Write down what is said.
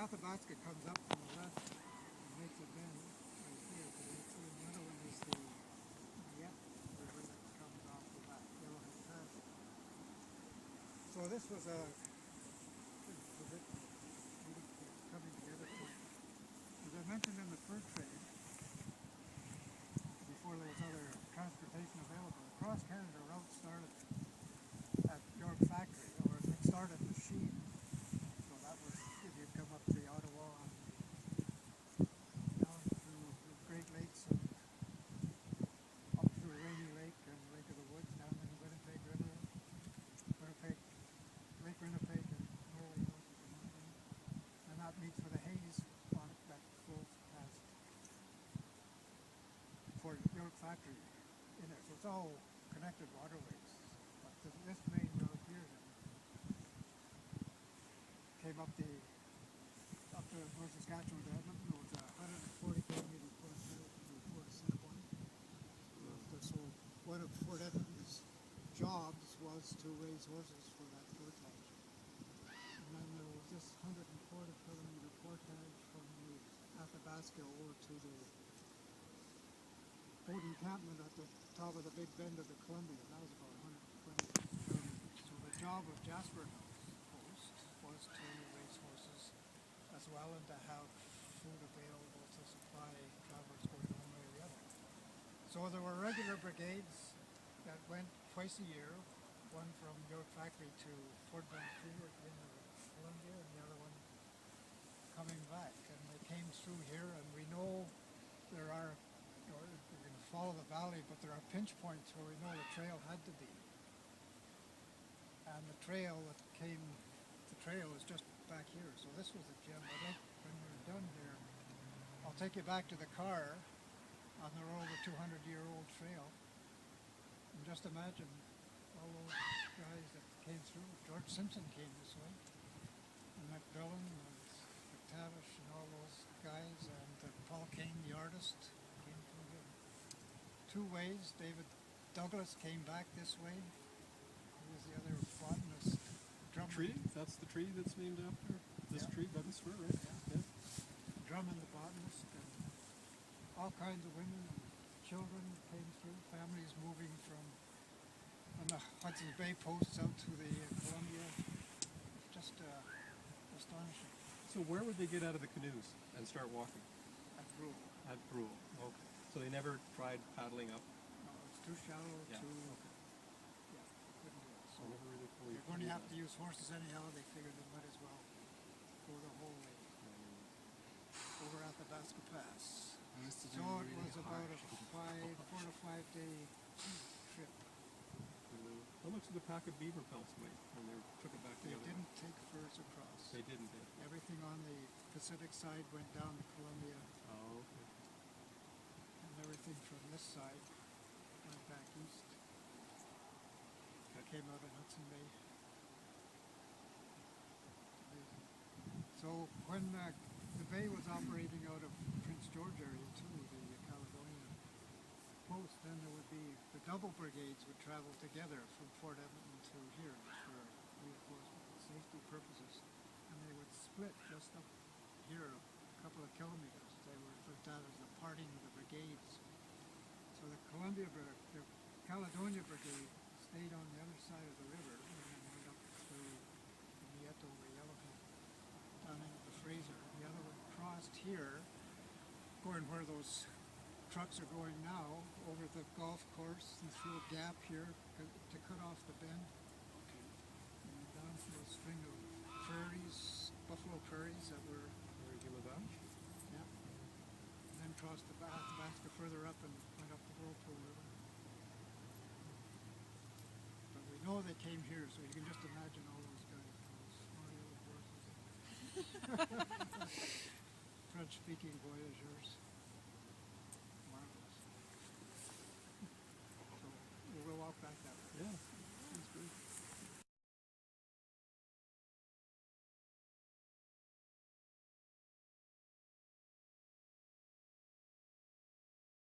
Athabasca comes up from the left and makes a bend right here. But you see another one is the River that comes off of that Yellowhead Pass. So this was a bit coming together point. As I mentioned in the fur trade, before there was other transportation available, the cross-Canada route started at York Factory, or it started at Sheen. So that was, if you come up to Ottawa and down through the Great Lakes and up through Rainy Lake and Lake of the Woods, down in the Winnipeg River, Lake Winnipeg and Norway north of the mountain. And that meets with a haze on that flows past for York Factory in it. So it's all connected waterways. But this main road here came up to North Saskatchewan to Edmonton. It was a 140 kilometer plus before the center point. So one of Fort Edmonton's jobs was to raise horses for that portage. And then there was this 140 kilometer portage from the Athabasca over to the boat encampment at the top of the big bend of the Columbia. That was about 120 kilometers. So the job of Jasper Post was to raise horses as well and to have food available to supply travelers going one way or the other. So there were regular brigades that went twice a year, one from York Factory to Fort Vancouver at the end of the Columbia and the other one coming back. And they came through here, and we know there are, we're going to follow the valley, but there are pinch points where we know the trail had to be. And the trail is just back here. So this was a gem. I'd like, when we're done here, I'll take you back to the car on the over 200-year-old trail. And just imagine all those guys that came through. George Simpson came this way. And McMillan and McTavish and all those guys. And Paul Kane, the artist, came through here. Two ways. David Douglas came back this way. He was the other botanist. Tree? That's the tree that's named after this tree, Douglas fir, right? Yeah. Drummond the botanist, and all kinds of women and children came through, families moving from on the Hudson's Bay posts out to the Columbia. Just astonishing. So where would they get out of the canoes and start walking? At Brule. At Brule, okay. So they never tried paddling up? No, it's too shallow, Yeah. too... Okay. Yeah, they couldn't do it. So never really fully they're going to have to use horses anyhow. They figured they might as well go the whole way over Athabasca Pass. So it was about a 4 to 5 day trip. How much did the pack of beaver pelts weigh when they took it back They together? didn't take furs across. They didn't, Everything on the Pacific side went down the Columbia, Oh, okay. and everything from this side went back east. That came out in Hudson Bay. So when the bay was operating out of Prince George area too, the Caledonia post, then there would be the double brigades would travel together from Fort Edmonton to here for reinforcement and safety purposes, and they would split just up here a couple of kilometers. They were referred to as the parting of the brigades. So the Caledonia brigade stayed on the other side of the river and then went up through the Nieto or Yellowhead down into the Fraser. The other one crossed here, going where those trucks are going now, over the golf course and through a gap here to cut off the bend. And down through a string of prairies, buffalo prairies that were... Yeah. And then crossed the Athabasca further up and went up the Whirlpool River. But we know they came here, so you can just imagine all those guys, those smarty old horses. French-speaking voyageurs.